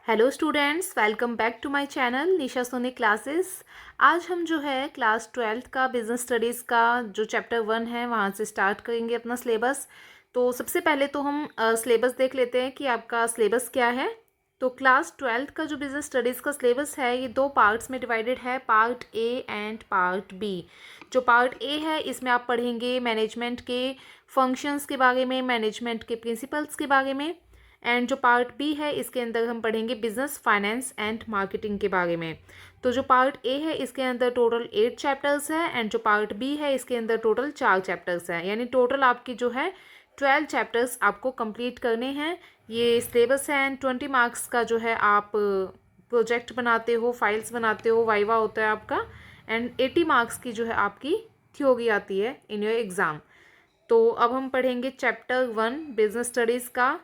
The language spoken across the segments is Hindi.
Hello students, welcome back to my channel Nisha Soni classes. आज हम जो है क्लास 12th का बिजनेस स्टडीज़ का जो चैप्टर 1 है वहाँ से स्टार्ट करेंगे अपना सिलेबस। तो सबसे पहले तो हम सिलेबस देख लेते हैं कि आपका सिलेबस क्या है। तो क्लास 12th का जो बिजनेस स्टडीज़ का सिलेबस है ये दो पार्ट्स में डिवाइडेड है, part A and part B. जो पार्ट ए है इसमें आप पढ़ेंगे मैनेजमेंट के फंक्शंस के बारे में, मैनेजमेंट के प्रिंसिपल्स के बारे में। एंड जो पार्ट बी है इसके अंदर हम पढ़ेंगे बिजनेस फाइनेंस एंड मार्केटिंग के बारे में। तो जो पार्ट ए है इसके अंदर टोटल 8 चैप्टर्स है एंड जो पार्ट बी है इसके अंदर टोटल 4 चैप्टर्स हैं, यानी टोटल आपकी जो है 12 चैप्टर्स आपको कंप्लीट करने हैं। ये सिलेबस है एंड 20 मार्क्स का जो है आप प्रोजेक्ट बनाते हो, फाइल्स बनाते हो, वाइवा होता है आपका, एंड 80 मार्क्स की जो है आपकी थ्योरी आती है इन योर एग्ज़ाम। तो अब हम पढ़ेंगे चैप्टर 1 बिजनेस स्टडीज़ का।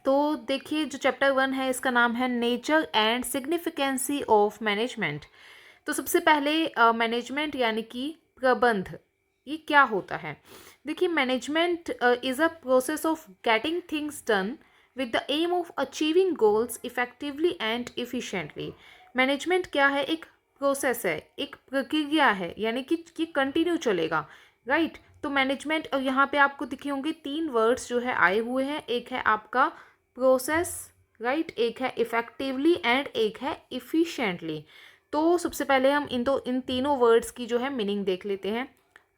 तो देखिए जो चैप्टर 1 है इसका नाम है nature and significancy of management. तो सबसे पहले मैनेजमेंट यानी कि प्रबंध, ये क्या होता है। देखिए management is a process of getting things done with the aim of achieving goals effectively and efficiently. Management क्या है, एक प्रोसेस है, एक प्रक्रिया है, यानी कि कंटिन्यू चलेगा, राइट। तो मैनेजमेंट, और यहाँ पे आपको दिखे होंगे 3 वर्ड्स जो है आए हुए हैं, एक है आपका प्रोसेस, राइट, एक है इफेक्टिवली एंड एक है इफिशिएंटली। तो सबसे पहले हम इन तीनों वर्ड्स की जो है मीनिंग देख लेते हैं।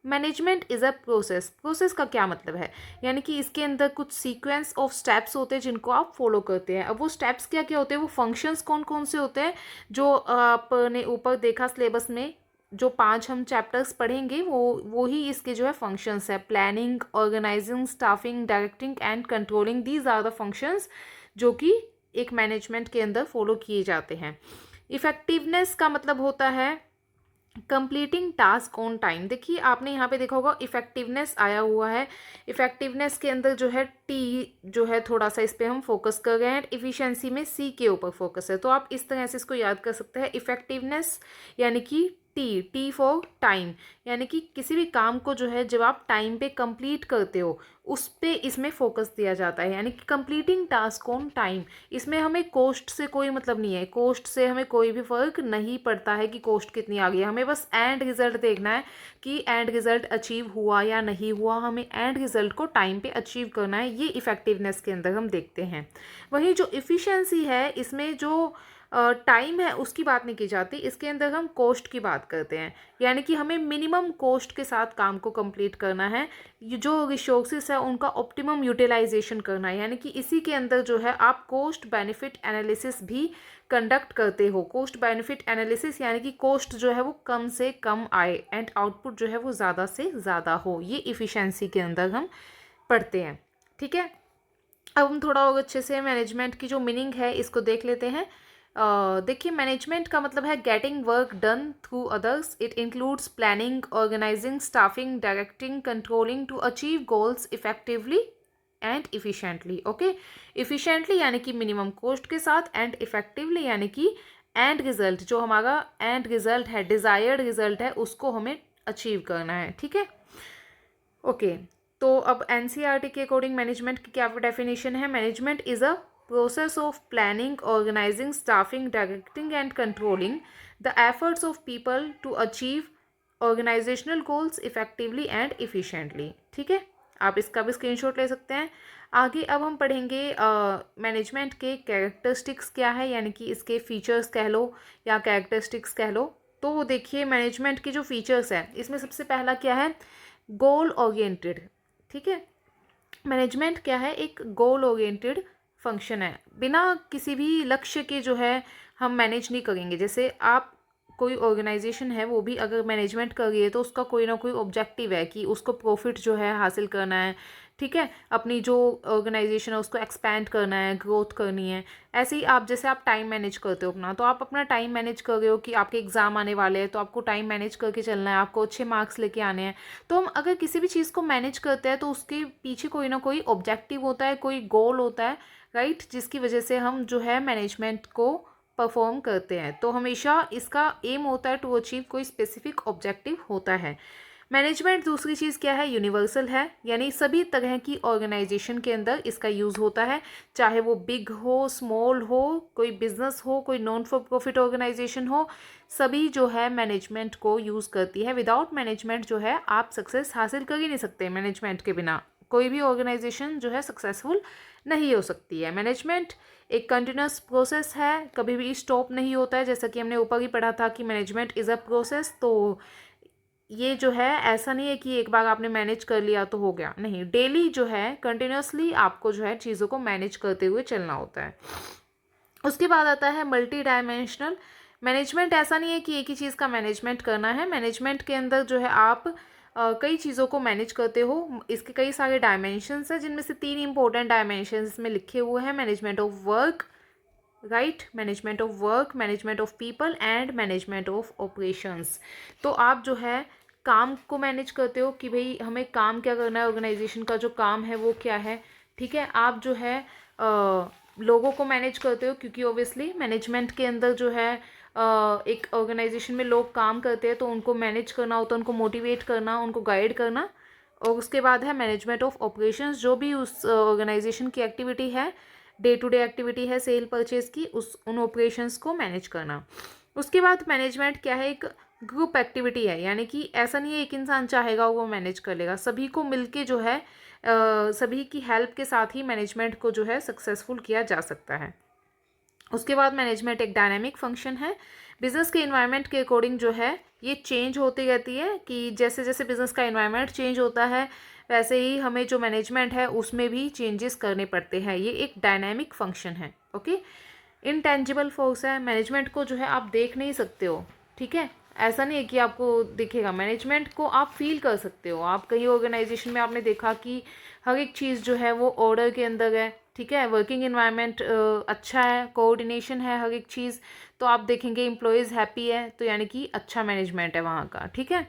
Management is a process. Process का क्या मतलब है, यानी कि इसके अंदर कुछ सीक्वेंस ऑफ स्टेप्स होते हैं जिनको आप फॉलो करते हैं। अब वो स्टेप्स क्या क्या होते हैं, वो फंक्शंस कौन कौन से होते हैं, जो आपने ऊपर देखा सिलेबस में, जो 5 हम चैप्टर्स पढ़ेंगे वो ही इसके जो है फंक्शंस है। Planning, organising, staffing, directing and controlling, these are the functions जो कि एक मैनेजमेंट के अंदर फॉलो किए जाते हैं। इफेक्टिवनेस का मतलब होता है कंप्लीटिंग टास्क ऑन टाइम। देखिए आपने यहाँ पे देखा होगा इफेक्टिवनेस आया हुआ है, इफेक्टिवनेस के अंदर जो है टी जो है थोड़ा सा इस पर हम फोकस कर रहे हैं, इफिशिएंसी में सी के ऊपर फोकस है। तो आप इस तरह से इसको याद कर सकते हैं, इफेक्टिवनेस यानी कि टी फॉर टाइम, यानी कि किसी भी काम को जो है जब आप टाइम पे कंप्लीट करते हो उस पे इसमें फोकस दिया जाता है, यानी कि कंप्लीटिंग टास्क ऑन टाइम। इसमें हमें कोस्ट से कोई मतलब नहीं है, कोस्ट से हमें कोई भी फ़र्क नहीं पड़ता है कि कोस्ट कितनी आ गई है, हमें बस एंड रिज़ल्ट देखना है कि एंड रिज़ल्ट अचीव हुआ या नहीं हुआ, हमें एंड रिज़ल्ट को टाइम पे अचीव करना है। ये इफ़ेक्टिवनेस के अंदर हम देखते हैं। वहीं जो इफ़िशियंसी है इसमें जो टाइम है उसकी बात नहीं की जाती, इसके अंदर हम कॉस्ट की बात करते हैं, यानी कि हमें मिनिमम कॉस्ट के साथ काम को कंप्लीट करना है। ये जो रिसोर्सेस है उनका ऑप्टिमम यूटिलाइजेशन करना है, यानी कि इसी के अंदर जो है आप कॉस्ट बेनिफिट एनालिसिस भी कंडक्ट करते हो। कॉस्ट बेनिफिट एनालिसिस यानी कि कॉस्ट जो है वो कम से कम आए एंड आउटपुट जो है वो ज़्यादा से ज़्यादा हो, ये इफ़िशेंसी के अंदर हम पढ़ते हैं, ठीक है। अब हम थोड़ा और अच्छे से मैनेजमेंट की जो मीनिंग है इसको देख लेते हैं। देखिए मैनेजमेंट का मतलब है getting work done through others. It includes planning, organising, staffing, directing, controlling to achieve goals effectively and efficiently. Okay, efficiently यानी कि मिनिमम कॉस्ट के साथ, एंड इफेक्टिवली यानी कि एंड रिजल्ट, जो हमारा एंड रिजल्ट है, डिज़ायर्ड रिजल्ट है, उसको हमें अचीव करना है, ठीक है। ओके, तो अब एनसीईआरटी के अकॉर्डिंग मैनेजमेंट की क्या डेफिनेशन है। Management is a process of planning, organizing, staffing, directing and controlling the efforts of people to achieve organizational goals effectively and efficiently। ठीक है, आप इसका भी स्क्रीनशॉट ले सकते हैं। आगे अब हम पढ़ेंगे मैनेजमेंट के कैरेक्टरिस्टिक्स क्या है, यानी कि इसके फीचर्स कह लो या कैरेक्टरिस्टिक्स कह लो। तो वो देखिए मैनेजमेंट की जो फीचर्स है इसमें सबसे पहला क्या है, गोल ओरिएंटेड। ठीक है, मैनेजमेंट क्या है, एक गोल ओरिएंटेड फंक्शन है। बिना किसी भी लक्ष्य के जो है हम मैनेज नहीं करेंगे। जैसे आप कोई ऑर्गेनाइजेशन है वो भी अगर मैनेजमेंट कर रही है तो उसका कोई ना कोई ऑब्जेक्टिव है कि उसको प्रॉफिट जो है हासिल करना है, ठीक है, अपनी जो ऑर्गेनाइजेशन है उसको एक्सपैंड करना है, ग्रोथ करनी है। ऐसे ही आप जैसे आप टाइम मैनेज करते हो अपना, तो आप अपना टाइम मैनेज कर रहे हो कि आपके एग्ज़ाम आने वाले हैं तो आपको टाइम मैनेज करके चलना है, आपको अच्छे मार्क्स लेके आने हैं। तो हम अगर किसी भी चीज़ को मैनेज करते हैं तो उसके पीछे कोई ना कोई ऑब्जेक्टिव होता है, कोई गोल होता है, राइट, जिसकी वजह से हम जो है मैनेजमेंट को परफॉर्म करते हैं। तो हमेशा इसका एम होता है टू अचीव कोई स्पेसिफिक ऑब्जेक्टिव होता है। मैनेजमेंट दूसरी चीज़ क्या है, यूनिवर्सल है, यानी सभी तरह की ऑर्गेनाइजेशन के अंदर इसका यूज़ होता है, चाहे वो बिग हो, स्मॉल हो, कोई बिजनेस हो, कोई नॉन फॉर प्रॉफिट ऑर्गेनाइजेशन हो, सभी जो है मैनेजमेंट को यूज़ करती है। विदाउट मैनेजमेंट जो है आप सक्सेस हासिल कर ही नहीं सकते, मैनेजमेंट के बिना कोई भी ऑर्गेनाइजेशन जो है सक्सेसफुल नहीं हो सकती है। मैनेजमेंट एक कंटिन्यूस प्रोसेस है, कभी भी स्टॉप नहीं होता है, जैसा कि हमने ऊपर ही पढ़ा था कि मैनेजमेंट इज़ अ प्रोसेस। तो ये जो है ऐसा नहीं है कि एक बार आपने मैनेज कर लिया तो हो गया, नहीं, डेली जो है कंटिन्यूसली आपको जो है चीज़ों को मैनेज करते हुए चलना होता है। उसके बाद आता है मल्टी डायमेंशनल मैनेजमेंट। ऐसा नहीं है कि एक ही चीज़ का मैनेजमेंट करना है, मैनेजमेंट के अंदर जो है आप कई चीज़ों को मैनेज करते हो। इसके कई सारे डायमेंशंस हैं, जिनमें से 3 इंपॉर्टेंट डायमेंशंस इसमें लिखे हुए हैं, management of work, right, management of work, management of people and management of operations. तो आप जो है काम को मैनेज करते हो कि भाई हमें काम क्या करना है, ऑर्गेनाइजेशन का जो काम है वो क्या है, ठीक है। आप जो है लोगों को मैनेज करते हो, क्योंकि ऑब्वियसली मैनेजमेंट के अंदर जो है एक ऑर्गेनाइजेशन में लोग काम करते हैं, तो उनको मैनेज करना होता है, उनको मोटिवेट करना, उनको गाइड करना। और उसके बाद है मैनेजमेंट ऑफ ऑपरेशंस, जो भी उस ऑर्गेनाइजेशन की एक्टिविटी है, डे टू डे एक्टिविटी है सेल परचेज की, उन ऑपरेशंस को मैनेज करना। उसके बाद मैनेजमेंट क्या है, एक ग्रुप एक्टिविटी है, यानी कि ऐसा नहीं है एक इंसान चाहेगा वो मैनेज कर लेगा, सभी को मिलके जो है सभी की हेल्प के साथ ही मैनेजमेंट को जो है सक्सेसफुल किया जा सकता है। उसके बाद मैनेजमेंट एक डायनामिक फंक्शन है, बिजनेस के इन्वायरमेंट के अकॉर्डिंग जो है ये चेंज होती रहती है, कि जैसे जैसे बिजनेस का इन्वायरमेंट चेंज होता है वैसे ही हमें जो मैनेजमेंट है उसमें भी चेंजेस करने पड़ते हैं। ये एक डायनामिक फंक्शन है, ओके। इनटेंजिबल फोर्स है, मैनेजमेंट को जो है आप देख नहीं सकते हो, ठीक है, ऐसा नहीं है कि आपको दिखेगा, मैनेजमेंट को आप फील कर सकते हो। आप कहीं ऑर्गेनाइजेशन में आपने देखा कि हर एक चीज़ जो है वो ऑर्डर के अंदर है, ठीक है, वर्किंग इन्वायरमेंट अच्छा है, कोऑर्डिनेशन है हर एक चीज़, तो आप देखेंगे एम्प्लॉयज़ हैप्पी है, तो यानी कि अच्छा मैनेजमेंट है वहाँ का, ठीक है।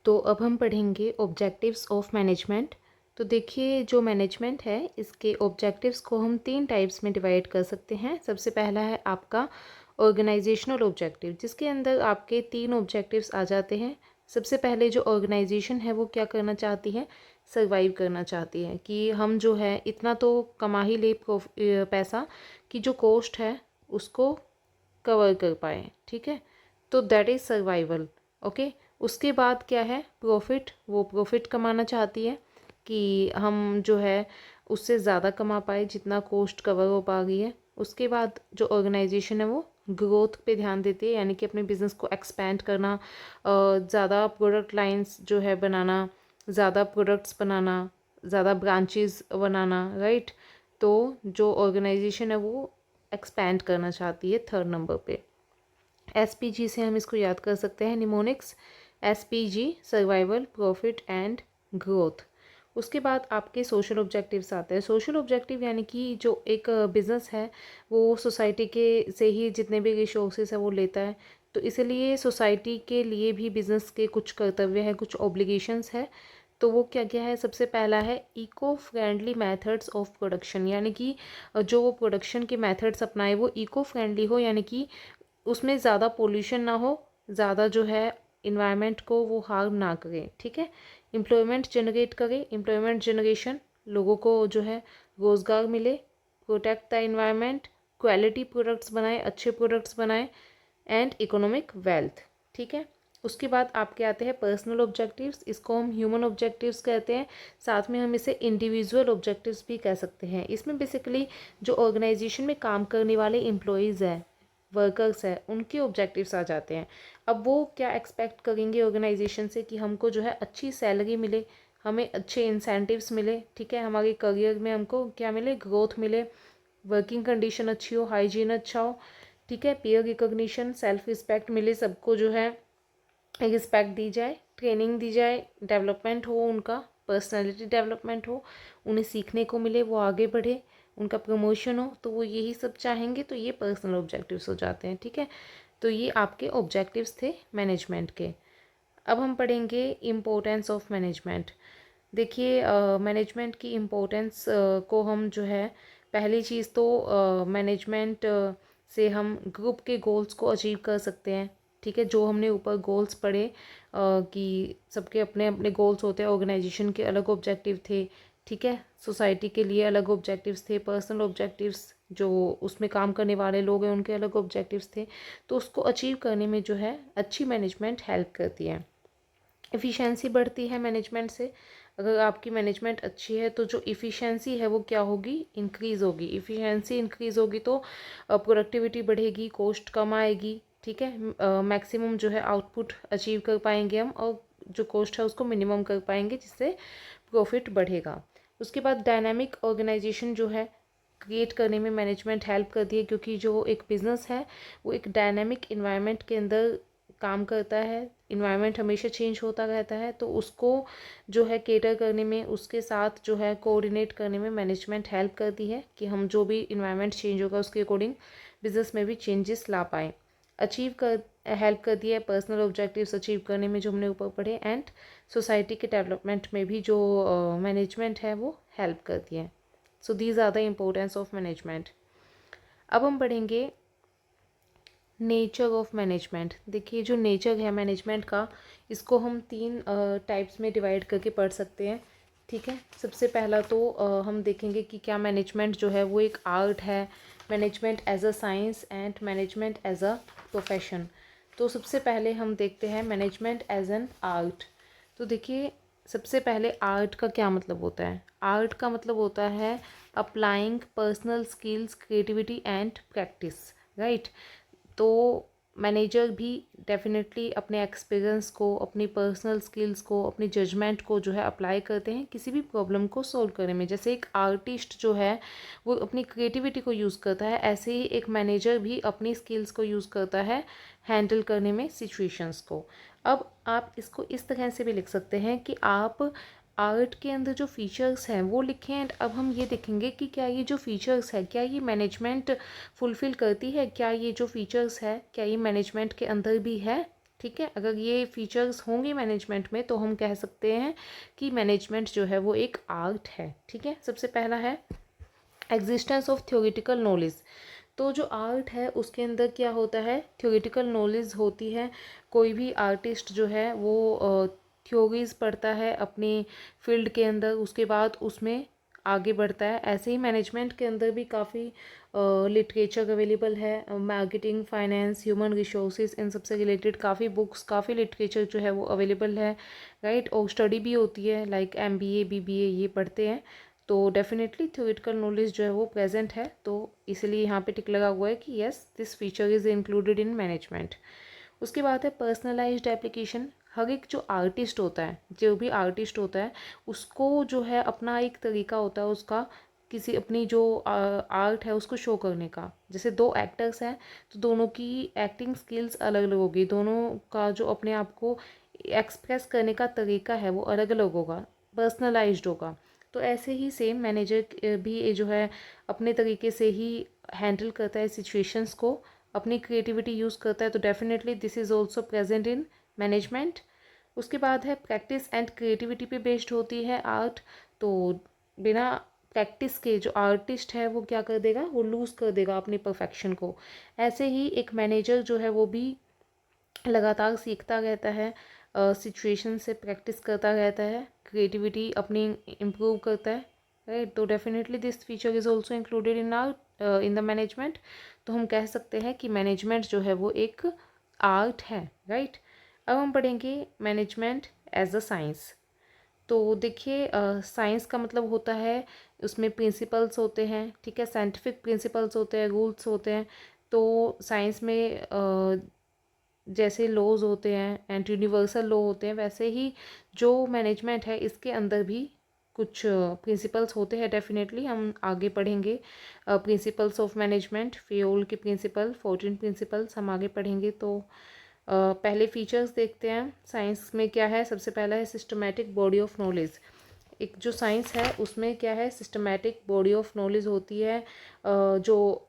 तो अब हम पढ़ेंगे ऑब्जेक्टिव्स ऑफ मैनेजमेंट। तो देखिए जो मैनेजमेंट है इसके ऑब्जेक्टिव्स को हम 3 टाइप्स में डिवाइड कर सकते हैं। सबसे पहला है आपका ऑर्गेनाइजेशनल ऑब्जेक्टिव, जिसके अंदर आपके 3 ऑब्जेक्टिव्स आ जाते हैं। सबसे पहले जो ऑर्गेनाइजेशन है वो क्या करना चाहती है, सर्वाइव करना चाहती है, कि हम जो है इतना तो कमा ही ले पैसा कि जो कॉस्ट है उसको कवर कर पाए, ठीक है, तो दैट इज़ सर्वाइवल, ओके। उसके बाद क्या है, प्रॉफिट, वो प्रॉफिट कमाना चाहती है कि हम जो है उससे ज़्यादा कमा पाए जितना कॉस्ट कवर हो पा रही है। उसके बाद जो ऑर्गेनाइजेशन है वो ग्रोथ पे ध्यान देती है, यानी कि अपने बिज़नेस को एक्सपेंड करना, ज़्यादा प्रोडक्ट लाइंस जो है बनाना, ज़्यादा प्रोडक्ट्स बनाना, ज़्यादा ब्रांचेस बनाना, राइट। तो जो ऑर्गेनाइजेशन है वो एक्सपेंड करना चाहती है थर्ड नंबर पे। एसपीजी से हम इसको याद कर सकते हैं, mnemonics, SPG, survival, profit and growth. उसके बाद आपके सोशल ऑब्जेक्टिव्स आते हैं। सोशल ऑब्जेक्टिव यानी कि जो एक बिज़नेस है वो सोसाइटी के से ही जितने भी रिसोर्सेज है वो लेता है, तो इसलिए सोसाइटी के लिए भी बिज़नेस के कुछ कर्तव्य हैं, कुछ ऑब्लिगेशंस है। तो वो क्या क्या है, सबसे पहला है eco friendly methods of production, यानी कि जो वो प्रोडक्शन के मेथड्स अपनाए वो इको फ्रेंडली हो, यानी कि उसमें ज़्यादा पोल्यूशन ना हो, ज़्यादा जो है इन्वायरमेंट को वो हार्म ना करे, ठीक है। एम्प्लॉयमेंट जनरेट करे, एम्प्लॉयमेंट जनरेशन, लोगों को जो है रोज़गार मिले, protect the environment, quality products बनाए, अच्छे प्रोडक्ट्स बनाए, एंड इकोनॉमिक वेल्थ, ठीक है। उसके बाद आपके आते हैं पर्सनल ऑब्जेक्टिव्स, इसको हम ह्यूमन ऑब्जेक्टिव्स कहते हैं, साथ में हम इसे इंडिविजुअल ऑब्जेक्टिव्स भी कह सकते हैं। इसमें बेसिकली जो ऑर्गेनाइजेशन में काम करने वाले एम्प्लॉयज़ हैं, वर्कर्स है, उनके ऑब्जेक्टिव्स आ जाते हैं। अब वो क्या एक्सपेक्ट करेंगे ऑर्गेनाइजेशन से, कि हमको जो है अच्छी सैलरी मिले, हमें अच्छे इंसेंटिव्स मिले, ठीक है, हमारे करियर में हमको क्या मिले, ग्रोथ मिले, वर्किंग कंडीशन अच्छी हो, हाइजीन अच्छा हो, ठीक है, पीयर रिकॉग्निशन, सेल्फ रिस्पेक्ट मिले, सबको जो है रिस्पेक्ट दी जाए, ट्रेनिंग दी जाए, डेवलपमेंट हो, उनका पर्सनालिटी डेवलपमेंट हो, उन्हें सीखने को मिले, वो आगे बढ़े, उनका प्रमोशन हो, तो वो यही सब चाहेंगे। तो ये पर्सनल ऑब्जेक्टिव्स हो जाते हैं, ठीक है। तो ये आपके ऑब्जेक्टिव्स थे मैनेजमेंट के। अब हम पढ़ेंगे इम्पोर्टेंस ऑफ मैनेजमेंट। देखिए मैनेजमेंट की इम्पोर्टेंस को हम जो है, पहली चीज़ तो मैनेजमेंट से हम ग्रुप के गोल्स को अचीव कर सकते हैं, ठीक है। जो हमने ऊपर गोल्स पढ़े कि सबके अपने अपने गोल्स होते हैं, ऑर्गेनाइजेशन के अलग ऑब्जेक्टिव थे, ठीक है, सोसाइटी के लिए अलग ऑब्जेक्टिव्स थे, पर्सनल ऑब्जेक्टिव्स जो उसमें काम करने वाले लोग हैं उनके अलग ऑब्जेक्टिव्स थे। तो उसको अचीव करने में जो है अच्छी मैनेजमेंट हेल्प करती है। एफिशिएंसी बढ़ती है मैनेजमेंट से। अगर आपकी मैनेजमेंट अच्छी है तो जो इफ़िशेंसी है वो क्या होगी, इंक्रीज़ होगी। इफ़िशेंसी इंक्रीज़ होगी तो प्रोडक्टिविटी बढ़ेगी, कॉस्ट कम आएगी, ठीक है। मैक्सिमम जो है आउटपुट अचीव कर पाएंगे हम, और जो कॉस्ट है उसको मिनिमम कर पाएंगे, जिससे प्रॉफिट बढ़ेगा। उसके बाद डायनामिक ऑर्गेनाइजेशन जो है क्रिएट करने में मैनेजमेंट हेल्प करती है, क्योंकि जो एक बिज़नेस है वो एक डायनामिक इन्वायरमेंट के अंदर काम करता है। इन्वायरमेंट हमेशा चेंज होता रहता है, तो उसको जो है केटर करने में, उसके साथ जो है कोऑर्डिनेट करने में मैनेजमेंट हेल्प करती है कि हम जो भी इन्वायरमेंट चेंज होगा उसके अकॉर्डिंग बिजनेस में भी चेंजेस ला पाएँ। अचीव कर हेल्प करती है पर्सनल ऑब्जेक्टिव्स अचीव करने में, जो हमने ऊपर पढ़े, एंड सोसाइटी के डेवलपमेंट में भी जो मैनेजमेंट है वो हेल्प करती है। So these are the importance of management. अब हम पढ़ेंगे नेचर ऑफ मैनेजमेंट। देखिए जो नेचर है मैनेजमेंट का, इसको हम 3 टाइप्स में डिवाइड करके पढ़ सकते हैं, ठीक है। सबसे पहला तो हम देखेंगे कि क्या मैनेजमेंट जो है वो एक आर्ट है, management as a science and management as a profession. तो सबसे पहले हम देखते हैं मैनेजमेंट एज एन आर्ट। तो देखिए सबसे पहले आर्ट का क्या मतलब होता है। आर्ट का मतलब होता है applying personal skills, creativity and practice, right. तो मैनेजर भी डेफिनेटली अपने एक्सपीरियंस को, अपनी पर्सनल स्किल्स को, अपनी जजमेंट को जो है अप्लाई करते हैं किसी भी प्रॉब्लम को सॉल्व करने में। जैसे एक आर्टिस्ट जो है वो अपनी क्रिएटिविटी को यूज़ करता है, ऐसे ही एक मैनेजर भी अपनी स्किल्स को यूज़ करता है हैंडल करने में सिचुएशंस को। अब आप इसको इस तरह से भी लिख सकते हैं कि आप आर्ट के अंदर जो फीचर्स हैं वो लिखें, एंड अब हम ये देखेंगे कि क्या ये जो फीचर्स है क्या ये मैनेजमेंट फुलफ़िल करती है, क्या ये जो फीचर्स है क्या ये मैनेजमेंट के अंदर भी है, ठीक है। अगर ये फीचर्स होंगे मैनेजमेंट में तो हम कह सकते हैं कि मैनेजमेंट जो है वो एक आर्ट है, ठीक है। सबसे पहला है एग्जिस्टेंस ऑफ थ्योरेटिकल नॉलेज। तो जो आर्ट है उसके अंदर क्या होता है, थ्योरेटिकल नॉलेज होती है। कोई भी आर्टिस्ट जो है वो थ्योरीज पढ़ता है अपनी फील्ड के अंदर, उसके बाद उसमें आगे बढ़ता है। ऐसे ही मैनेजमेंट के अंदर भी काफ़ी लिटरेचर अवेलेबल है, मार्केटिंग, फाइनेंस, ह्यूमन रिसोर्सेज, इन सबसे रिलेटेड काफ़ी बुक्स, काफ़ी लिटरेचर जो है वो अवेलेबल है, राइट। और स्टडी भी होती है, लाइक MBA BBA ये पढ़ते हैं। तो डेफिनेटली थ्योरेटिकल नॉलेज जो है वो प्रेजेंट है, तो इसलिए यहाँ पे टिक लगा हुआ है कि yes this feature is included in management. उसके बाद है पर्सनलाइज्ड एप्लीकेशन। हर एक जो आर्टिस्ट होता है, जो भी आर्टिस्ट होता है, उसको जो है अपना एक तरीका होता है उसका, किसी अपनी जो आर्ट है उसको शो करने का। जैसे 2 एक्टर्स हैं तो दोनों की एक्टिंग स्किल्स अलग अलग होगी, दोनों का जो अपने आप को एक्सप्रेस करने का तरीका है वो अलग अलग होगा, पर्सनलाइज्ड होगा। तो ऐसे ही सेम मैनेजर भी जो है अपने तरीके से ही हैंडल करता है सिचुएशंस को, अपनी क्रिएटिविटी यूज़ करता है। तो definitely this is also present in management. उसके बाद है प्रैक्टिस एंड क्रिएटिविटी पे बेस्ड होती है आर्ट। तो बिना प्रैक्टिस के जो आर्टिस्ट है वो क्या कर देगा, वो लूज़ कर देगा अपनी परफेक्शन को। ऐसे ही एक मैनेजर जो है वो भी लगातार सीखता रहता है, सिचुएशन से प्रैक्टिस करता रहता है, क्रिएटिविटी अपनी इम्प्रूव करता है, राइट। तो definitely this feature is also included in are in the management. तो हम कह सकते हैं कि मैनेजमेंट जो है वो एक आर्ट है, राइट। अब हम पढ़ेंगे मैनेजमेंट एज अ साइंस। तो देखिए साइंस का मतलब होता है उसमें प्रिंसिपल्स होते हैं, ठीक है, साइंटिफिक प्रिंसिपल्स होते हैं, रूल्स होते हैं। तो साइंस में जैसे लॉज होते हैं एंड यूनिवर्सल लॉ होते हैं, वैसे ही जो मैनेजमेंट है इसके अंदर भी कुछ प्रिंसिपल्स होते हैं। डेफिनेटली हम आगे पढ़ेंगे प्रिंसिपल्स ऑफ मैनेजमेंट, फेयोल के प्रिंसिपल, 14 प्रिंसिपल्स हम आगे पढ़ेंगे। तो पहले फीचर्स देखते हैं साइंस में क्या है। सबसे पहला है सिस्टमैटिक बॉडी ऑफ नॉलेज। एक जो साइंस है उसमें क्या है, सिस्टमैटिक बॉडी ऑफ नॉलेज होती है, जो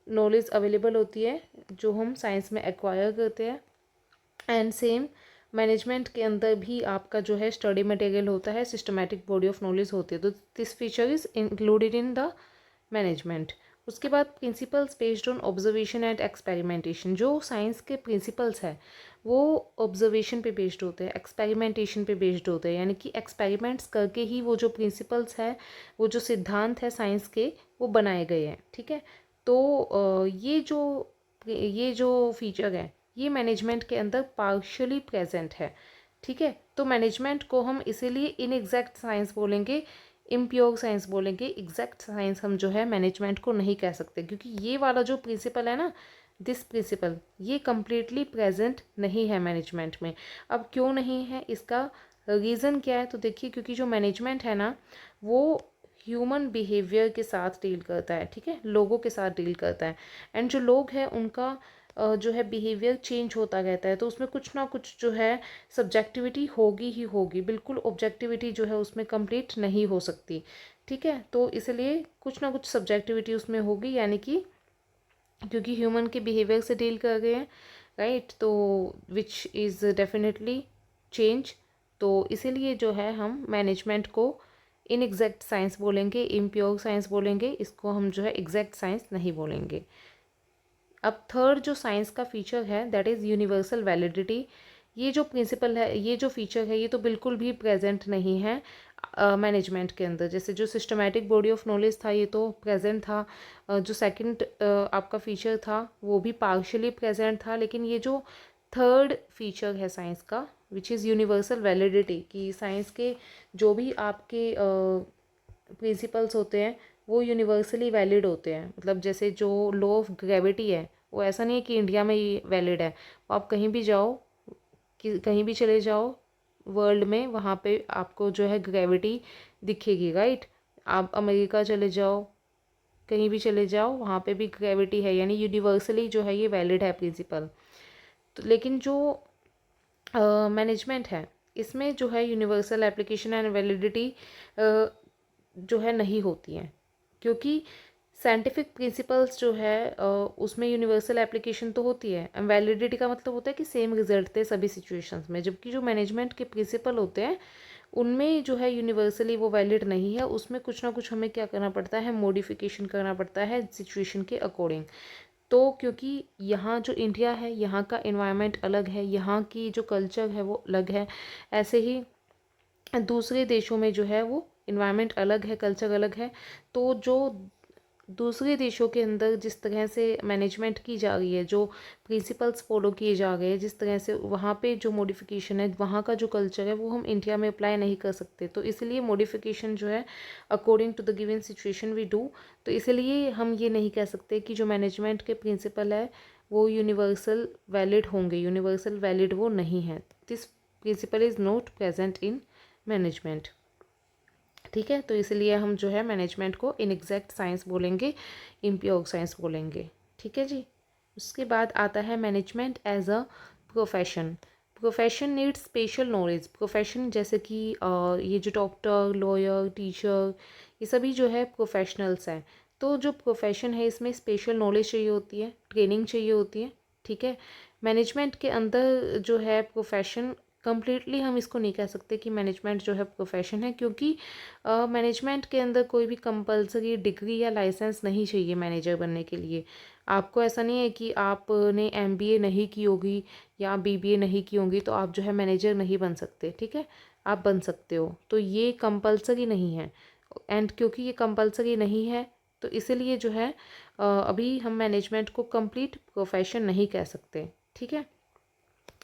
नॉलेज अवेलेबल होती है जो हम साइंस में एक्वायर करते हैं। एंड सेम मैनेजमेंट के अंदर भी आपका जो है स्टडी मटेरियल होता है, सिस्टमैटिक बॉडी ऑफ नॉलेज होती है। तो this feature is included in the management. उसके बाद principles based on observation and experimentation. जो साइंस के प्रिंसिपल्स है वो ऑब्जर्वेशन पे बेस्ड होते हैं, एक्सपेरिमेंटेशन पे बेस्ड होते हैं, यानी कि एक्सपेरिमेंट्स करके ही वो जो प्रिंसिपल्स है, वो जो सिद्धांत है साइंस के, वो बनाए गए हैं। ठीक है, तो ये जो फीचर है ये मैनेजमेंट के अंदर पार्शियली प्रेजेंट है। ठीक है, तो मैनेजमेंट को हम इसीलिए इनएग्जैक्ट साइंस बोलेंगे, इम्प्योर साइंस बोलेंगे। एग्जैक्ट साइंस हम जो है मैनेजमेंट को नहीं कह सकते, क्योंकि ये वाला जो प्रिंसिपल है ना, दिस प्रिंसिपल, ये कम्प्लीटली प्रेजेंट नहीं है मैनेजमेंट में। अब क्यों नहीं है, इसका रीज़न क्या है, तो देखिए, क्योंकि जो मैनेजमेंट है ना वो ह्यूमन बिहेवियर के साथ डील करता है। ठीक है, लोगों के साथ डील करता है, एंड जो लोग हैं उनका जो है बिहेवियर चेंज होता रहता है, तो उसमें कुछ ना कुछ जो है सब्जेक्टिविटी होगी ही होगी, बिल्कुल ऑब्जेक्टिविटी जो है उसमें कंप्लीट नहीं हो सकती। ठीक है, तो इसलिए कुछ ना कुछ सब्जेक्टिविटी उसमें होगी, यानी कि क्योंकि ह्यूमन के बिहेवियर से डील कर रहे हैं, राइट, तो विच इज़ डेफिनेटली चेंज। तो इसीलिए जो है हम मैनेजमेंट को इनएग्जैक्ट साइंस बोलेंगे, इम्प्योर साइंस बोलेंगे, इसको हम जो है एग्जैक्ट साइंस नहीं बोलेंगे। अब थर्ड जो साइंस का फीचर है दैट इज़ यूनिवर्सल वैलिडिटी। ये जो प्रिंसिपल है, ये जो फीचर है, ये तो बिल्कुल भी प्रेजेंट नहीं है मैनेजमेंट के अंदर। जैसे जो सिस्टमैटिक बॉडी ऑफ नॉलेज था ये तो प्रेजेंट था, जो सेकंड आपका फीचर था वो भी पार्शियली प्रेजेंट था, लेकिन ये जो थर्ड फीचर है साइंस का विच इज़ यूनिवर्सल वैलिडिटी, कि साइंस के जो भी आपके प्रिंसिपल्स होते हैं वो यूनिवर्सली वैलिड होते हैं। मतलब जैसे जो लॉ ऑफ ग्रेविटी है वो ऐसा नहीं है कि इंडिया में ही वैलिड है, आप कहीं भी जाओ, कि कहीं भी चले जाओ वर्ल्ड में, वहाँ पे आपको जो है ग्रेविटी दिखेगी, राइट। आप अमेरिका चले जाओ, कहीं भी चले जाओ, वहाँ पे भी ग्रेविटी है, यानी यूनिवर्सली जो है ये वैलिड है प्रिंसिपल। तो लेकिन जो मैनेजमेंट है इसमें जो है यूनिवर्सल एप्लीकेशन एंड वैलिडिटी जो है नहीं होती हैं, क्योंकि साइंटिफिक प्रिंसिपल्स जो है उसमें यूनिवर्सल एप्लीकेशन तो होती है। वैलिडिटी का मतलब होता है कि सेम रिजल्ट थे सभी सिचुएशंस में, जबकि जो मैनेजमेंट के प्रिंसिपल होते हैं उनमें जो है यूनिवर्सली वो वैलिड नहीं है, उसमें कुछ ना कुछ हमें क्या करना पड़ता है, मॉडिफिकेशन करना पड़ता है सिचुएशन के अकॉर्डिंग। तो क्योंकि यहाँ जो इंडिया है यहाँ का इन्वायरमेंट अलग है, यहाँ की जो कल्चर है वो अलग है, ऐसे ही दूसरे देशों में जो है वो इन्वायरमेंट अलग है, कल्चर अलग है। तो जो दूसरे देशों के अंदर जिस तरह से मैनेजमेंट की जा रही है, जो प्रिंसिपल्स फॉलो किए जा रहे हैं, जिस तरह से वहाँ पे जो मॉडिफिकेशन है, वहाँ का जो कल्चर है वो हम इंडिया में अप्लाई नहीं कर सकते। तो इसलिए मॉडिफिकेशन जो है according to the given situation we do. तो इसलिए हम ये नहीं कह सकते कि जो मैनेजमेंट के प्रिंसिपल है वो यूनिवर्सल वैलिड होंगे, यूनिवर्सल वैलिड वो नहीं है। This principle is not present in management. ठीक है, तो इसलिए हम जो है मैनेजमेंट को इनएग्जैक्ट साइंस बोलेंगे, इम्प्योर साइंस बोलेंगे। ठीक है जी। उसके बाद आता है management as a profession. Profession needs special knowledge. Profession जैसे कि ये जो डॉक्टर, लॉयर, टीचर, ये सभी जो है प्रोफेशनल्स हैं। तो जो प्रोफेशन है इसमें स्पेशल नॉलेज चाहिए होती है, ट्रेनिंग चाहिए होती है। ठीक है, मैनेजमेंट के अंदर जो है प्रोफेशन कम्प्लीटली हम इसको नहीं कह सकते कि मैनेजमेंट जो है प्रोफेशन है, क्योंकि मैनेजमेंट के अंदर कोई भी कंपलसरी डिग्री या लाइसेंस नहीं चाहिए मैनेजर बनने के लिए। आपको ऐसा नहीं है कि आपने एमबीए नहीं की होगी या बीबीए नहीं की होगी तो आप जो है मैनेजर नहीं बन सकते। ठीक है, आप बन सकते हो, तो ये कंपलसरी नहीं है। एंड क्योंकि ये कंपलसरी नहीं है तो इसीलिए जो है अभी हम मैनेजमेंट को कंप्लीट प्रोफेशन नहीं कह सकते। ठीक है,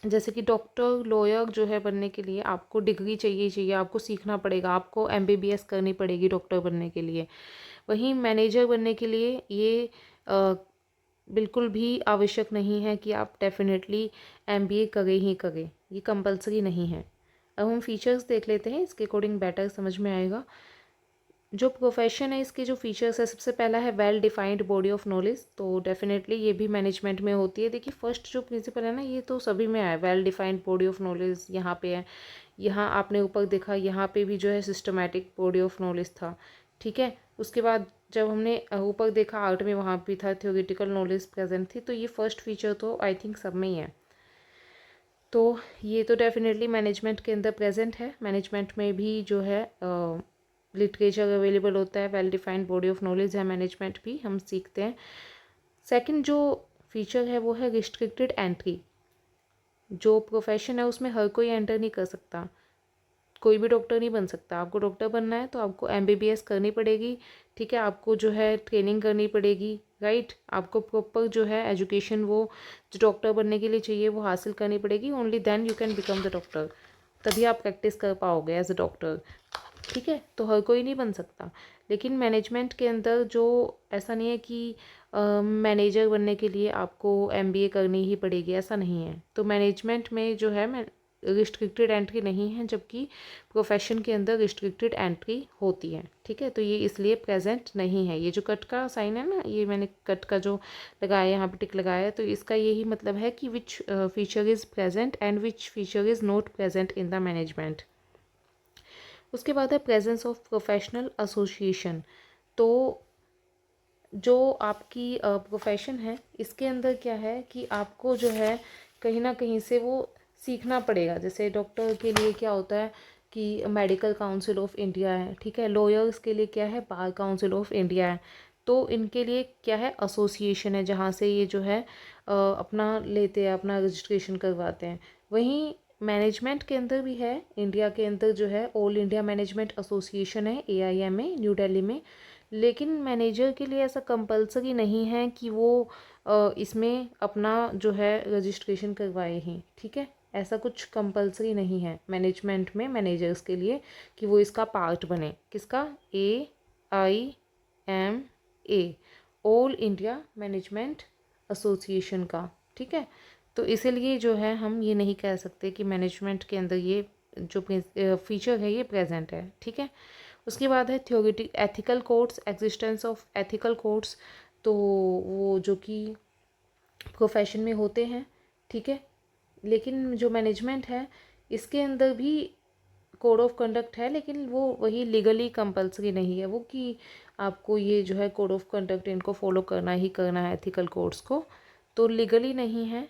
जैसे कि डॉक्टर, लॉयर जो है बनने के लिए आपको डिग्री चाहिए, आपको सीखना पड़ेगा, आपको एमबीबीएस करनी पड़ेगी डॉक्टर बनने के लिए। वहीं मैनेजर बनने के लिए ये बिल्कुल भी आवश्यक नहीं है कि आप डेफिनेटली एमबीए करें ही करें, ये कंपलसरी नहीं है। अब हम फीचर्स देख लेते हैं, इसके अकॉर्डिंग बेटर समझ में आएगा। जो प्रोफेशन है इसके जो फीचर्स है, सबसे पहला है well defined body of knowledge. तो डेफिनेटली ये भी मैनेजमेंट में होती है। देखिए फर्स्ट जो प्रिंसिपल है ना ये तो सभी में है, well defined body of knowledge यहाँ पे है, यहाँ आपने ऊपर देखा यहाँ पे भी जो है सिस्टमैटिक बॉडी ऑफ नॉलेज था। ठीक है, उसके बाद जब हमने ऊपर देखा आर्ट में वहाँ भी था थ्योरेटिकल नॉलेज प्रेजेंट थी। तो ये फर्स्ट फीचर तो आई थिंक सब में ही है। तो ये तो डेफिनेटली मैनेजमेंट के अंदर प्रेजेंट है। मैनेजमेंट में भी जो है लिटरेचर अवेलेबल होता है, well defined body of knowledge है, मैनेजमेंट भी हम सीखते हैं। सेकंड जो फीचर है वो है रिस्ट्रिक्टेड एंट्री। जो प्रोफेशन है उसमें हर कोई एंटर नहीं कर सकता, कोई भी डॉक्टर नहीं बन सकता। आपको डॉक्टर बनना है तो आपको एमबीबीएस करनी पड़ेगी, ठीक है, आपको जो है ट्रेनिंग करनी पड़ेगी, राइट, आपको प्रॉपर जो है एजुकेशन वो जो डॉक्टर बनने के लिए चाहिए वो हासिल करनी पड़ेगी। Only then you can become the doctor, तभी आप प्रैक्टिस कर पाओगे एज अ डॉक्टर, ठीक है। तो हर कोई नहीं बन सकता। लेकिन मैनेजमेंट के अंदर जो ऐसा नहीं है कि मैनेजर बनने के लिए आपको एमबीए करनी ही पड़ेगी, ऐसा नहीं है। तो मैनेजमेंट में जो है मैं रिस्ट्रिक्टेड एंट्री नहीं है, जबकि प्रोफेशन के अंदर रिस्ट्रिक्टेड एंट्री होती है, ठीक है। तो ये इसलिए प्रेजेंट नहीं है। ये जो कट का साइन है ना, ये मैंने कट का जो लगाया है यहाँ पे टिक लगाया है, तो इसका यही मतलब है कि which feature is present and which feature is not present in the management. उसके बाद है प्रेजेंस ऑफ प्रोफेशनल एसोसिएशन। तो जो आपकी प्रोफेशन है इसके अंदर क्या है कि आपको जो है कहीं ना कहीं से वो सीखना पड़ेगा। जैसे डॉक्टर के लिए क्या होता है कि मेडिकल काउंसिल ऑफ इंडिया है, ठीक है, लॉयर्स के लिए क्या है, बार काउंसिल ऑफ इंडिया है। तो इनके लिए क्या है, एसोसिएशन है, जहाँ से ये जो है अपना लेते हैं, अपना रजिस्ट्रेशन करवाते हैं। वहीं मैनेजमेंट के अंदर भी है, इंडिया के अंदर जो है ऑल इंडिया मैनेजमेंट एसोसिएशन है, AIMA, न्यू दिल्ली में। लेकिन मैनेजर के लिए ऐसा कंपलसरी नहीं है कि वो इसमें अपना जो है रजिस्ट्रेशन करवाए ही, ठीक है। ऐसा कुछ कंपलसरी नहीं है मैनेजमेंट में मैनेजर्स के लिए कि वो इसका पार्ट बने। किसका, AIMA, all India management association का, ठीक है। तो इसीलिए जो है हम ये नहीं कह सकते कि मैनेजमेंट के अंदर ये जो फीचर है ये प्रेजेंट है, ठीक है। उसके बाद है theoretic ethical codes, existence of ethical codes. तो वो जो कि प्रोफेशन में होते हैं, ठीक है। लेकिन जो मैनेजमेंट है इसके अंदर भी कोड ऑफ कंडक्ट है, लेकिन वो वही लीगली कंपलसरी नहीं है वो कि आपको ये जो है कोड ऑफ कंडक्ट इनको फॉलो करना ही करना है, एथिकल कोड्स को। तो लीगली नहीं है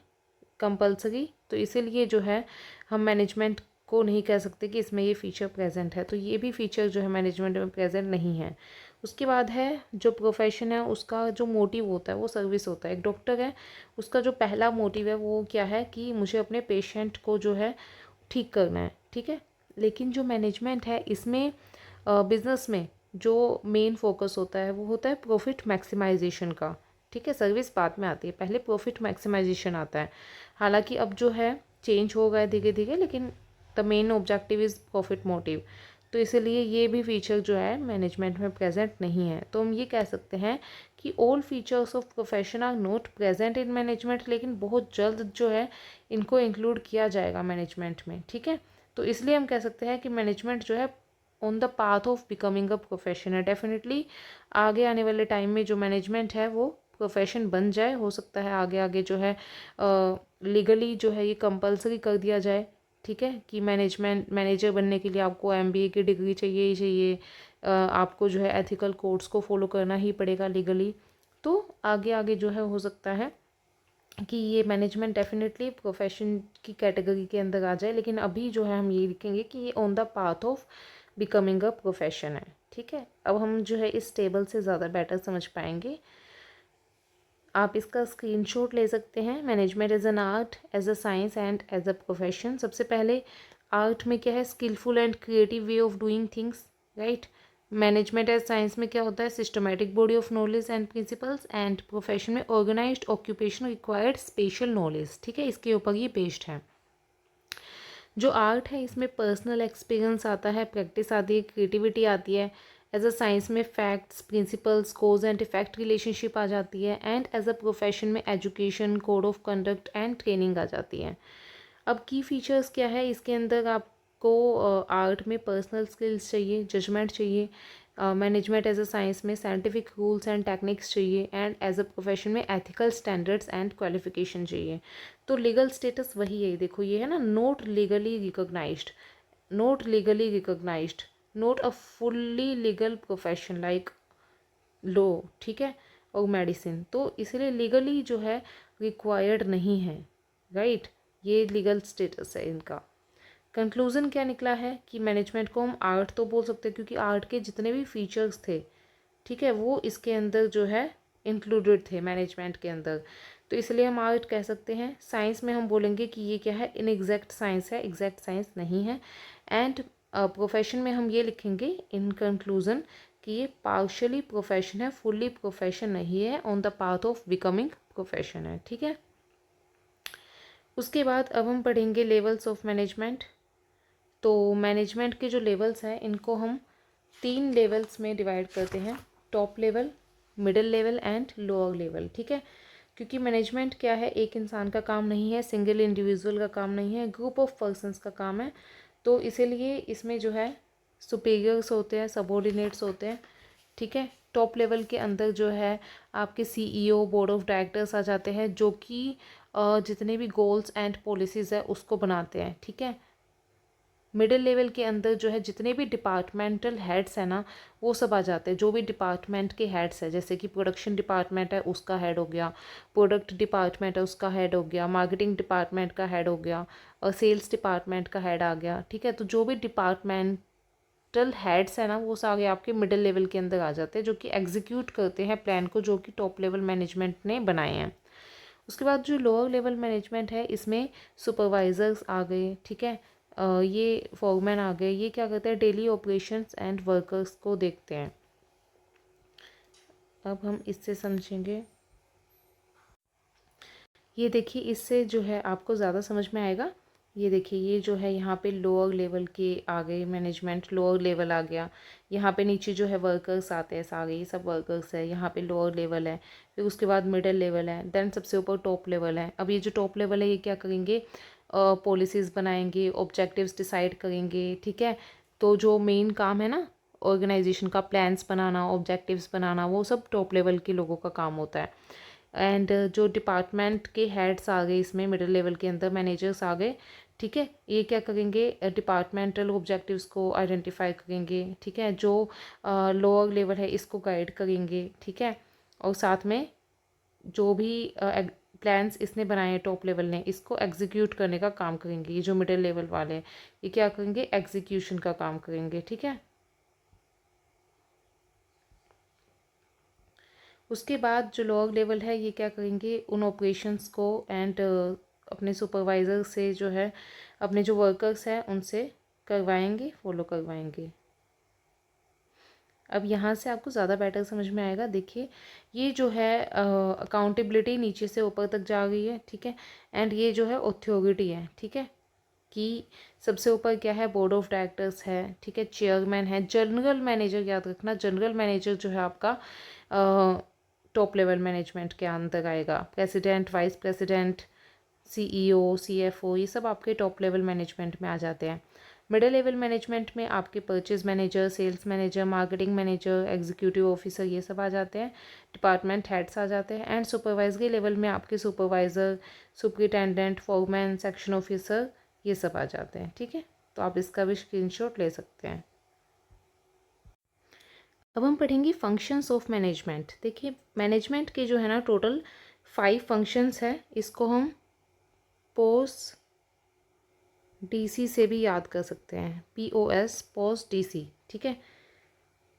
कंपलसरी, तो इसीलिए जो है हम मैनेजमेंट को नहीं कह सकते कि इसमें ये फ़ीचर प्रेजेंट है। तो ये भी फ़ीचर जो है मैनेजमेंट में प्रेजेंट नहीं है। उसके बाद है जो प्रोफेशन है उसका जो मोटिव होता है वो सर्विस होता है। एक डॉक्टर है, उसका जो पहला मोटिव है वो क्या है कि मुझे अपने पेशेंट को जो है ठीक करना है, ठीक है। लेकिन जो मैनेजमेंट है इसमें बिजनेस में जो मेन फोकस होता है वो होता है प्रॉफिट मैक्सिमाइजेशन का, ठीक है। सर्विस बाद में आती है, पहले प्रॉफिट मैक्सिमाइजेशन आता है। हालांकि अब जो है चेंज हो गया धीरे धीरे, लेकिन the main objective is profit motive. तो इसीलिए ये भी फीचर जो है मैनेजमेंट में प्रेजेंट नहीं है। तो हम ये कह सकते हैं कि all features of profession are not present in management, लेकिन बहुत जल्द जो है इनको इंक्लूड किया जाएगा मैनेजमेंट में, ठीक है। तो इसलिए हम कह सकते हैं कि मैनेजमेंट जो है on the path of becoming a profession है। डेफिनेटली आगे आने वाले टाइम में जो मैनेजमेंट है वो प्रोफेशन बन जाए, हो सकता है आगे आगे जो है लीगली जो है ये कंपलसरी कर दिया जाए, ठीक है, कि मैनेजर बनने के लिए आपको MBA की डिग्री चाहिए ही चाहिए, आपको जो है एथिकल कोड्स को फॉलो करना ही पड़ेगा लीगली। तो आगे आगे जो है हो सकता है कि ये मैनेजमेंट डेफिनेटली प्रोफेशन की कैटेगरी के अंदर आ जाए, लेकिन अभी जो है हम ये लिखेंगे कि ये on the path of becoming a profession है, ठीक है। अब हम जो है इस टेबल से ज़्यादा बेटर समझ पाएंगे। आप इसका स्क्रीनशॉट ले सकते हैं। Management as an art, as a science and as a profession. सबसे पहले आर्ट में क्या है, skilful and creative way of doing things, right. Management as science में क्या होता है, systematic body of knowledge and principles. And profession में organised occupation required special knowledge, ठीक है, इसके ऊपर ये बेस्ड है। जो आर्ट है इसमें पर्सनल एक्सपीरियंस आता है, प्रैक्टिस आती है, क्रिएटिविटी आती है। एज अ साइंस में facts, principles, cause and effect relationship आ जाती है। एंड एज अ प्रोफेशन में education, code of conduct and training आ जाती है। अब की फीचर्स क्या है इसके अंदर, आपको आर्ट में पर्सनल स्किल्स चाहिए, जजमेंट चाहिए। मैनेजमेंट एज अ साइंस में साइंटिफिक रूल्स एंड टेक्निक्स चाहिए। एंड एज अ प्रोफेशन में एथिकल स्टैंडर्ड्स एंड क्वालिफिकेशन चाहिए। तो लीगल स्टेटस वही है, देखो ये है ना, not legally recognised, not legally recognised, not a fully legal profession like law, ठीक है, और मेडिसिन। तो इसलिए लीगली जो है रिक्वायर्ड नहीं है, राइट। ये लीगल स्टेटस है इनका। कंक्लूज़न क्या निकला है कि मैनेजमेंट को हम आर्ट तो बोल सकते हैं, क्योंकि आर्ट के जितने भी फीचर्स थे, ठीक है, वो इसके अंदर जो है इंक्लूडेड थे मैनेजमेंट के अंदर, तो इसलिए हम आर्ट कह सकते हैं। साइंस में हम बोलेंगे कि ये क्या है, इनएग्जैक्ट साइंस है, एग्जैक्ट साइंस नहीं है। एंड प्रोफेशन में हम ये लिखेंगे इन कंक्लूज़न कि ये पार्शली प्रोफेशन है, फुल्ली प्रोफेशन नहीं है, on the path of becoming profession है, ठीक है। उसके बाद अब हम पढ़ेंगे लेवल्स ऑफ मैनेजमेंट। तो मैनेजमेंट के जो लेवल्स हैं इनको हम 3 लेवल्स में डिवाइड करते हैं, top level, middle level and lower level, ठीक है। क्योंकि मैनेजमेंट क्या है, एक इंसान का काम नहीं है, सिंगल इंडिविजुअल का काम नहीं है, ग्रुप ऑफ पर्सन्स का काम है। तो इसीलिए इसमें जो है सुपीरियर्स होते हैं, सबॉर्डिनेट्स होते हैं, ठीक है। टॉप लेवल के अंदर जो है आपके सीईओ, बोर्ड ऑफ डायरेक्टर्स आ जाते हैं, जो कि जितने भी गोल्स एंड पॉलिसीज़ है उसको बनाते हैं, ठीक है। मिडिल लेवल के अंदर जो है जितने भी डिपार्टमेंटल हेड्स हैं ना, वो सब आ जाते हैं। जो भी डिपार्टमेंट के हेड्स है, जैसे कि प्रोडक्शन डिपार्टमेंट है उसका हेड हो गया, प्रोडक्ट डिपार्टमेंट है उसका हेड हो गया, मार्केटिंग डिपार्टमेंट का हेड हो गया, और सेल्स डिपार्टमेंट का हेड आ गया, ठीक है। तो जो भी डिपार्टमेंटल हेड्स है ना, वो सारे आपके मिडिल लेवल के अंदर आ जाते हैं, जो कि एग्जीक्यूट करते हैं प्लान को, जो कि टॉप लेवल मैनेजमेंट ने बनाए हैं। उसके बाद जो लोअर लेवल मैनेजमेंट है, इसमें सुपरवाइजर्स आ गए, ठीक है, ये फॉरमैन आ गए। ये क्या करते हैं, डेली ऑपरेशंस एंड वर्कर्स को देखते हैं। अब हम इससे समझेंगे, ये देखिए, इससे जो है आपको ज़्यादा समझ में आएगा। ये देखिए, ये जो है यहाँ पे लोअर लेवल के आ गए मैनेजमेंट, लोअर लेवल आ गया। यहाँ पे नीचे जो है वर्कर्स आते हैं सारे, ये सब वर्कर्स है। यहाँ पे लोअर लेवल है, फिर उसके बाद मिडिल लेवल है, देन सबसे ऊपर टॉप लेवल है। अब ये जो टॉप लेवल है, ये क्या करेंगे, पॉलिसीज़ बनाएंगे, ऑब्जेक्टिव्स डिसाइड करेंगे, ठीक है। तो जो मेन काम है ना ऑर्गेनाइजेशन का, प्लान्स बनाना, ऑब्जेक्टिव्स बनाना, वो सब टॉप लेवल के लोगों का काम होता है। एंड जो डिपार्टमेंट के हेड्स आ गए इसमें, मिडिल लेवल के अंदर मैनेजर्स आ गए, ठीक है। ये क्या करेंगे, डिपार्टमेंटल ऑब्जेक्टिव्स को आइडेंटिफाई करेंगे, ठीक है। जो लोअर लेवल है इसको गाइड करेंगे, ठीक है। और साथ में जो भी प्लान्स इसने बनाए हैं टॉप लेवल ने, इसको एग्जीक्यूट करने का काम करेंगे। ये जो मिडिल लेवल वाले हैं, ये क्या करेंगे, एग्जीक्यूशन का काम करेंगे, ठीक है। उसके बाद जो लोअर लेवल है, ये क्या करेंगे, उन ऑपरेशंस को एंड अपने सुपरवाइज़र से जो है, अपने जो वर्कर्स हैं उनसे करवाएंगे, फॉलो करवाएंगे। अब यहाँ से आपको ज़्यादा बेटर समझ में आएगा। देखिए, ये जो है अकाउंटेबिलिटी नीचे से ऊपर तक जा रही है, ठीक है। एंड ये जो है ऑथोरिटी है, ठीक है, कि सबसे ऊपर क्या है, बोर्ड ऑफ डायरेक्टर्स है, ठीक है, चेयरमैन है, जनरल मैनेजर, याद रखना जनरल मैनेजर जो है आपका टॉप लेवल मैनेजमेंट के अंदर आएगा। President, vice president, CEO, CFO, ये सब आपके टॉप लेवल मैनेजमेंट में आ जाते हैं। मिडिल लेवल मैनेजमेंट में आपके purchase manager, sales manager, marketing manager, executive officer, ये सब आ जाते हैं। डिपार्टमेंट हेड्स आ जाते हैं। एंड सुपरवाइजरी लेवल में आपके supervisor, superintendent, foreman, section officer, ये सब आ जाते हैं, ठीक है। तो आप इसका भी स्क्रीनशॉट ले सकते हैं। अब हम पढ़ेंगे फंक्शंस ऑफ मैनेजमेंट। देखिए, मैनेजमेंट के जो है ना टोटल 5 फंक्शंस है। इसको हम पोस डीसी से भी याद कर सकते हैं, POS, पोस डीसी, ठीक है।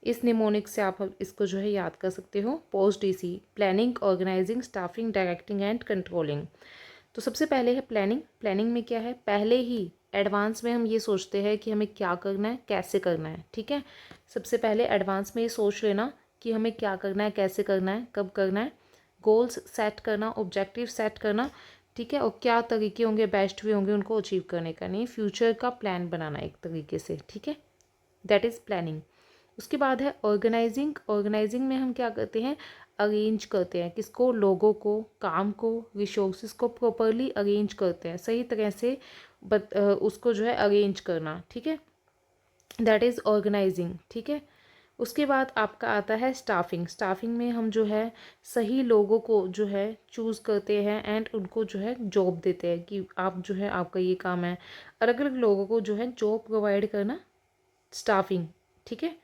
इस निमोनिक से आप इसको जो है याद कर सकते हो, POSDC, planning, organising, staffing, directing and controlling. तो सबसे पहले है प्लानिंग। प्लानिंग में क्या है, पहले ही एडवांस में हम ये सोचते हैं कि हमें क्या करना है, कैसे करना है, ठीक है। सबसे पहले एडवांस में ये सोच लेना कि हमें क्या करना है, कैसे करना है, कब करना है। गोल्स सेट करना, ऑब्जेक्टिव सेट करना, ठीक है। और क्या तरीके होंगे, बेस्ट वे होंगे उनको अचीव करने का, नहीं फ्यूचर का प्लान बनाना एक तरीके से, ठीक है। That is planning. उसके बाद है ऑर्गेनाइजिंग। ऑर्गेनाइजिंग में हम क्या करते हैं, अरेंज करते हैं, किसको, लोगों को, काम को, रिसोर्सेज को प्रॉपरली अरेंज करते हैं, सही तरह से उसको जो है अरेंज करना, ठीक है। दैट इज़ ऑर्गेनाइजिंग, ठीक है। उसके बाद आपका आता है स्टाफिंग। स्टाफिंग में हम जो है सही लोगों को जो है चूज़ करते हैं एंड उनको जो है जॉब देते हैं कि आप जो है आपका ये काम है। अलग अलग लोगों को जो है जॉब प्रोवाइड करना, स्टाफिंग, ठीक है।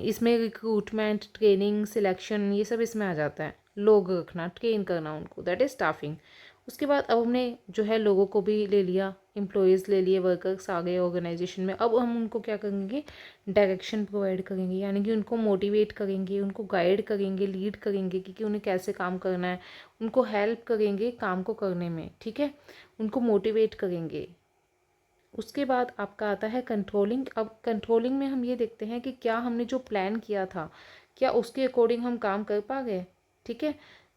इसमें रिक्रूटमेंट, ट्रेनिंग, सिलेक्शन, ये सब इसमें आ जाता है। लोग रखना, ट्रेन करना उनको, दैट इज स्टाफिंग। उसके बाद अब हमने जो है लोगों को भी ले लिया, एम्प्लॉयज़ ले लिए, वर्कर्स आ गए ऑर्गेनाइजेशन में। अब हम उनको क्या करेंगे, डायरेक्शन प्रोवाइड करेंगे, यानी कि उनको मोटिवेट करेंगे, उनको गाइड करेंगे, लीड करेंगे कि उन्हें कैसे काम करना है, उनको हेल्प करेंगे काम को करने में, ठीक है, उनको मोटिवेट करेंगे। उसके बाद आपका आता है कंट्रोलिंग। अब कंट्रोलिंग में हम ये देखते हैं कि क्या हमने जो प्लान किया था, क्या उसके अकॉर्डिंग हम काम कर पा गए, ठीक है,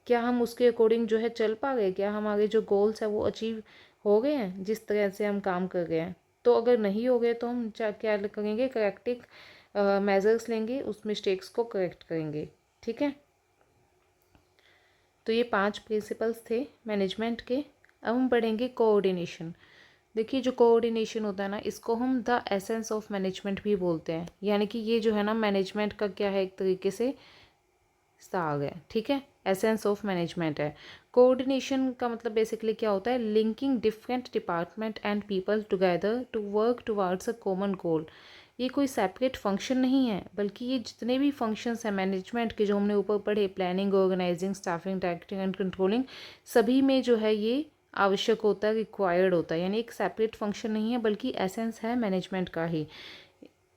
क्या हम उसके अकॉर्डिंग जो है चल पा गए, क्या हमारे जो गोल्स है वो अचीव हो गए हैं जिस तरह से हम काम कर गए हैं। तो अगर नहीं हो गए तो हम क्या करेंगे, करेक्टिव मेजर्स लेंगे, उस मिस्टेक्स को करेक्ट करेंगे, ठीक है। तो ये 5 प्रिंसिपल्स थे मैनेजमेंट के। अब हम पढ़ेंगे कोऑर्डिनेशन। देखिए जो कोऑर्डिनेशन होता है ना, इसको हम द एसेंस ऑफ मैनेजमेंट भी बोलते हैं, यानी कि ये जो है ना मैनेजमेंट का क्या है, एक तरीके से साग है, ठीक है, एसेंस ऑफ मैनेजमेंट है। कोऑर्डिनेशन का मतलब बेसिकली क्या होता है, linking different department and people together to work towards a common goal. ये कोई सेपरेट फंक्शन नहीं है, बल्कि ये जितने भी फंक्शंस हैं मैनेजमेंट के जो हमने ऊपर पढ़े, planning, organising, staffing, directing and controlling, सभी में जो है ये आवश्यक होता है, रिक्वायर्ड होता है, यानी एक सेपरेट फंक्शन नहीं है बल्कि एसेंस है मैनेजमेंट का ही।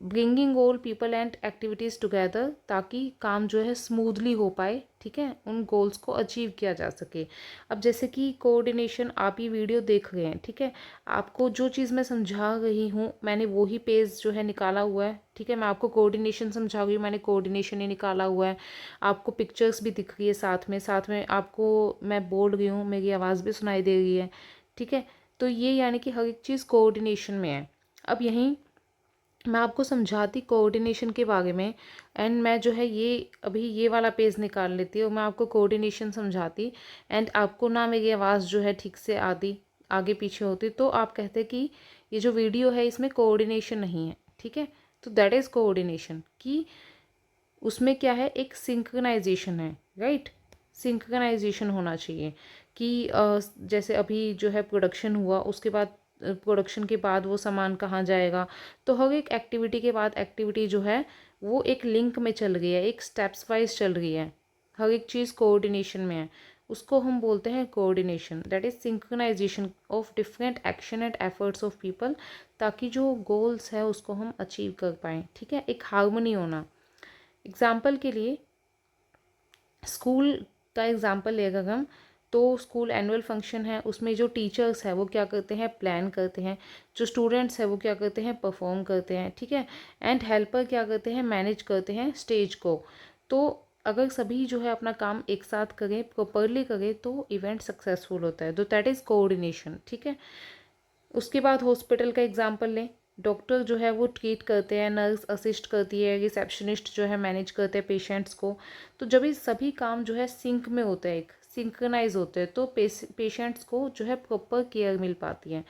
Bringing all people and activities together, ताकि काम जो है स्मूथली हो पाए, ठीक है, उन गोल्स को अचीव किया जा सके। अब जैसे कि कोऑर्डिनेशन, आप ये वीडियो देख रहे हैं, ठीक है, आपको जो चीज़ मैं समझा रही हूँ, मैंने वही पेज जो है निकाला हुआ है, ठीक है, मैं आपको कोऑर्डिनेशन समझा रही हूँ, मैंने कोऑर्डिनेशन ही निकाला हुआ है। आपको पिक्चर्स भी दिख रही है साथ में आपको मैं बोल रही हूँ, मेरी आवाज़ भी सुनाई दे रही है, ठीक है। तो ये यानी कि हर एक चीज़ कोऑर्डिनेशन में है। अब यहीं मैं आपको समझाती कोऑर्डिनेशन के बारे में, एंड मैं जो है ये अभी ये वाला पेज निकाल लेती हूँ, मैं आपको कोऑर्डिनेशन समझाती, एंड आपको ना मेरी आवाज़ जो है ठीक से आती, आगे पीछे होती, तो आप कहते कि ये जो वीडियो है इसमें कोऑर्डिनेशन नहीं है, ठीक है। तो दैट इज़ कोऑर्डिनेशन, कि उसमें क्या है, एक सिंक्रोनाइजेशन है, राइट, सिंक्रोनाइजेशन होना चाहिए कि जैसे अभी जो है प्रोडक्शन हुआ, उसके बाद प्रोडक्शन के बाद वो सामान कहाँ जाएगा, तो हर एक एक्टिविटी के बाद एक्टिविटी जो है वो एक लिंक में चल रही है, एक स्टेप्स वाइज चल रही है, हर एक चीज़ कोऑर्डिनेशन में है, उसको हम बोलते हैं coordination. That is synchronisation of different action and efforts of people, ताकि जो गोल्स है उसको हम अचीव कर पाएँ, ठीक है, एक हार्मनी होना। एग्जाम्पल के लिए स्कूल का एग्जाम्पल लेगा हम, तो स्कूल एनुअल फंक्शन है, उसमें जो टीचर्स है वो क्या करते हैं, प्लान करते हैं, जो स्टूडेंट्स है वो क्या करते हैं, परफॉर्म करते हैं, ठीक है, एंड हेल्पर क्या करते हैं, मैनेज करते हैं स्टेज को। तो अगर सभी जो है अपना काम एक साथ करें, प्रॉपरली करें, तो इवेंट सक्सेसफुल होता है। तो दैट इज़ कोऑर्डिनेशन, ठीक है। उसके बाद हॉस्पिटल का एग्जाम्पल लें, डॉक्टर जो है वो ट्रीट करते हैं, नर्स असिस्ट करती है, रिसेप्शनिस्ट जो है मैनेज करते हैं पेशेंट्स को। तो जब ये सभी काम जो है सिंक में होते हैं, एक सिंक्रोनाइज होते हैं, तो पेशेंट्स को जो है प्रॉपर केयर मिल पाती है,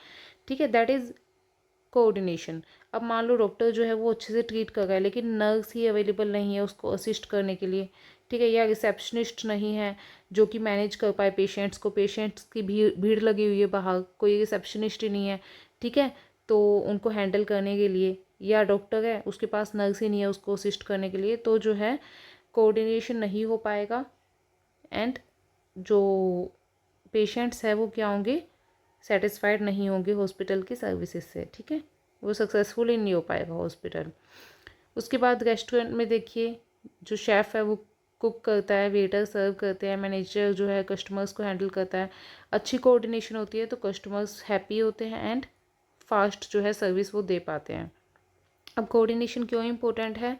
ठीक है, दैट इज़ कोऑर्डिनेशन। अब मान लो डॉक्टर जो है वो अच्छे से ट्रीट कर रहा है, लेकिन नर्स ही अवेलेबल नहीं है उसको असिस्ट करने के लिए, ठीक है, या रिसेप्शनिस्ट नहीं है जो कि मैनेज कर पाए पेशेंट्स को, पेशेंट्स की भीड़ भीड़ लगी हुई है बाहर, कोई रिसेप्शनिस्ट ही नहीं है, ठीक है, तो उनको हैंडल करने के लिए, या डॉक्टर है उसके पास नर्स ही नहीं है उसको असिस्ट करने के लिए, तो जो है कोऑर्डिनेशन नहीं हो पाएगा, एंड जो पेशेंट्स है वो क्या होंगे, सेटिस्फाइड नहीं होंगे हॉस्पिटल की सर्विसेज से, ठीक है, वो सक्सेसफुल ही नहीं हो पाएगा हॉस्पिटल। उसके बाद रेस्टोरेंट में देखिए, जो शेफ़ है वो कुक करता है, वेटर सर्व करते हैं, मैनेजर जो है कस्टमर्स को हैंडल करता है। अच्छी कोऑर्डिनेशन होती है तो कस्टमर्स हैप्पी होते हैं एंड फास्ट जो है सर्विस वो दे पाते हैं। अब कोऑर्डिनेशन क्यों इम्पोर्टेंट है,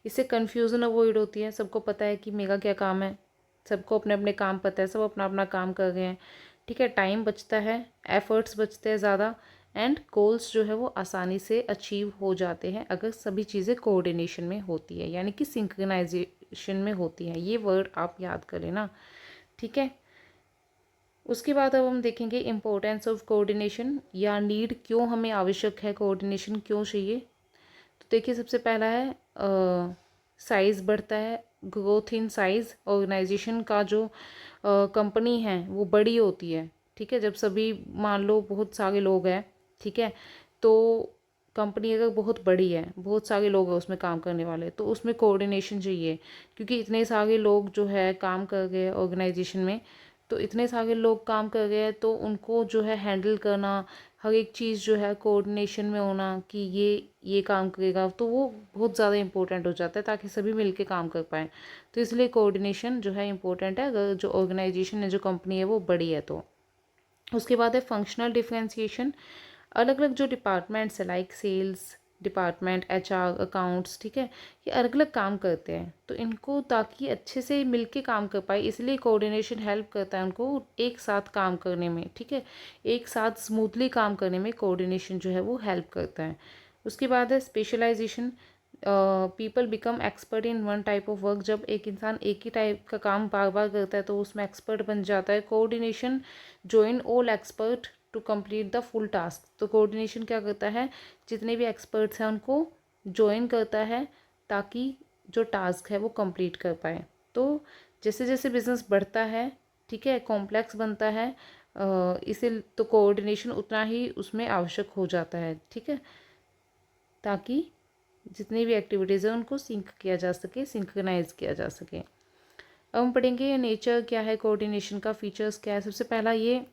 इससे कन्फ्यूज़न अवॉइड होती है, सबको पता है कि मेरा क्या काम है, सबको अपने अपने काम पता है, सब अपना अपना काम कर रहे हैं, ठीक है, टाइम बचता है, एफर्ट्स बचते हैं ज़्यादा, एंड गोल्स जो है वो आसानी से अचीव हो जाते हैं अगर सभी चीज़ें कोऑर्डिनेशन में होती है, यानी कि सिंक्रोनाइजेशन में होती हैं। ये वर्ड आप याद कर लेना, ठीक है। उसके बाद अब हम देखेंगे इम्पोर्टेंस ऑफ कोऑर्डिनेशन, या नीड, क्यों हमें आवश्यक है, कोऑर्डिनेशन क्यों चाहिए। तो देखिए सबसे पहला है साइज़ बढ़ता है, ग्रोथ इन साइज़, ऑर्गेनाइजेशन का जो कंपनी है वो बड़ी होती है, ठीक है, जब सभी मान लो बहुत सारे लोग हैं, ठीक है, तो कंपनी अगर बहुत बड़ी है, बहुत सारे लोग हैं उसमें काम करने वाले, तो उसमें कोऑर्डिनेशन चाहिए, क्योंकि इतने सारे लोग जो है काम कर गए ऑर्गेनाइजेशन में, तो इतने सारे लोग काम कर रहे हैं, तो उनको जो है हैंडल करना, हर एक चीज़ जो है कोऑर्डिनेशन में होना कि ये काम करेगा, तो वो बहुत ज़्यादा इंपॉर्टेंट हो जाता है ताकि सभी मिलके काम कर पाएँ। तो इसलिए कोऑर्डिनेशन जो है इंपॉर्टेंट है, अगर जो ऑर्गेनाइजेशन है, जो कंपनी है वो बड़ी है तो। उसके बाद है फंक्शनल डिफरेंशिएशन। अलग अलग जो डिपार्टमेंट्स है, like sales department, HR, accounts, ठीक है, ये अलग अलग काम करते हैं, तो इनको ताकि अच्छे से मिलके काम कर पाए, इसलिए कोऑर्डिनेशन हेल्प करता है उनको एक साथ काम करने में, ठीक है, एक साथ स्मूथली काम करने में कोऑर्डिनेशन जो है वो हेल्प करता है। उसके बाद है specialisation. People become expert in one type of work. जब एक इंसान एक ही टाइप का काम बार बार करता है तो उसमें एक्सपर्ट बन जाता है। Coordination join all expert to complete the full task. तो कोऑर्डिनेशन क्या करता है, जितने भी एक्सपर्ट्स हैं उनको ज्वाइन करता है ताकि जो टास्क है वो कंप्लीट कर पाए। तो जैसे जैसे बिजनेस बढ़ता है, ठीक है, कॉम्प्लेक्स बनता है, इसे तो कोऑर्डिनेशन उतना ही उसमें आवश्यक हो जाता है, ठीक है, ताकि जितनी भी एक्टिविटीज़ हैं उनको सिंक किया जा सके, सिंक्रोनाइज किया जा सके। अब हम पढ़ेंगे ये नेचर क्या है कोऑर्डिनेशन का, फीचर्स क्या है। सबसे पहला, ये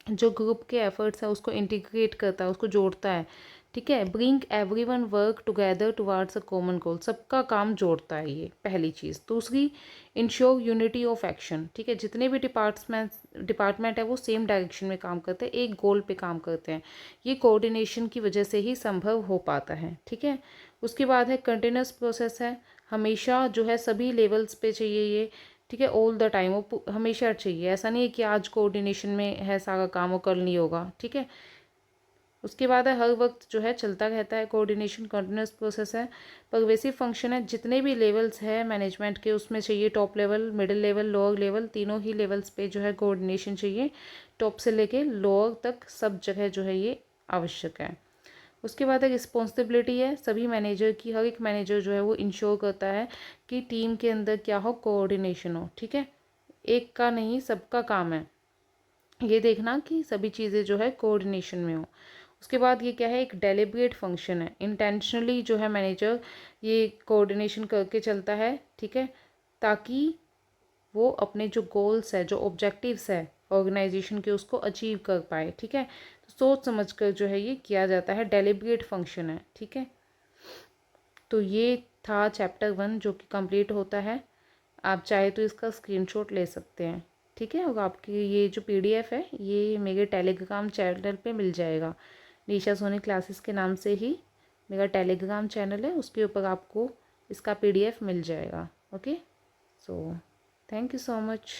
जो ग्रुप के एफर्ट्स है उसको इंटीग्रेट करता है, उसको जोड़ता है, ठीक है। Bring everyone work together towards a common गोल। सबका काम जोड़ता है, ये पहली चीज़। दूसरी, इंश्योर यूनिटी ऑफ एक्शन, ठीक है, जितने भी डिपार्टमेंट है वो सेम डायरेक्शन में काम करते हैं, एक गोल पे काम करते हैं। ये कोऑर्डिनेशन की वजह से ही संभव हो पाता है, ठीक है। उसके बाद है कंटिन्यूस प्रोसेस है, हमेशा जो है सभी लेवल्स पे चाहिए ये, ठीक है, ऑल द टाइम वो हमेशा चाहिए। ऐसा नहीं है कि आज कोऑर्डिनेशन में है सारा काम वो कल नहीं होगा, ठीक है। उसके बाद है हर वक्त जो है चलता रहता है कोऑर्डिनेशन, कंटिन्यूस प्रोसेस है। परवेसिव फंक्शन है, जितने भी लेवल्स है मैनेजमेंट के उसमें चाहिए, top level, middle level, lower level, तीनों ही लेवल्स पे जो है कोऑर्डिनेशन चाहिए। टॉप से लेके लोअर तक सब जगह जो है ये आवश्यक है। उसके बाद एक रिस्पॉन्सिबिलिटी है सभी मैनेजर की। हर एक मैनेजर जो है वो इंश्योर करता है कि टीम के अंदर क्या हो, कोऑर्डिनेशन हो, ठीक है, एक का नहीं सबका काम है ये देखना कि सभी चीज़ें जो है कोऑर्डिनेशन में हो। उसके बाद ये क्या है, एक डेलिब्रेट फंक्शन है, इंटेंशनली जो है मैनेजर ये कोऑर्डिनेशन करके चलता है, ठीक है, ताकि वो अपने जो गोल्स है, जो ऑब्जेक्टिव्स है ऑर्गेनाइजेशन के, उसको अचीव कर पाए, ठीक है। तो सोच समझ कर जो है ये किया जाता है, डेलिब्रेट फंक्शन है, ठीक है। तो ये था चैप्टर 1 जो कि कंप्लीट होता है। आप चाहे तो इसका स्क्रीनशॉट ले सकते हैं, ठीक है। और आपकी ये जो पीडीएफ है ये मेरे टेलीग्राम चैनल पे मिल जाएगा। निशा सोनी क्लासेस के नाम से ही मेरा टेलीग्राम चैनल है, उसके ऊपर आपको इसका पीडीएफ मिल जाएगा। Okay, so thank you so much.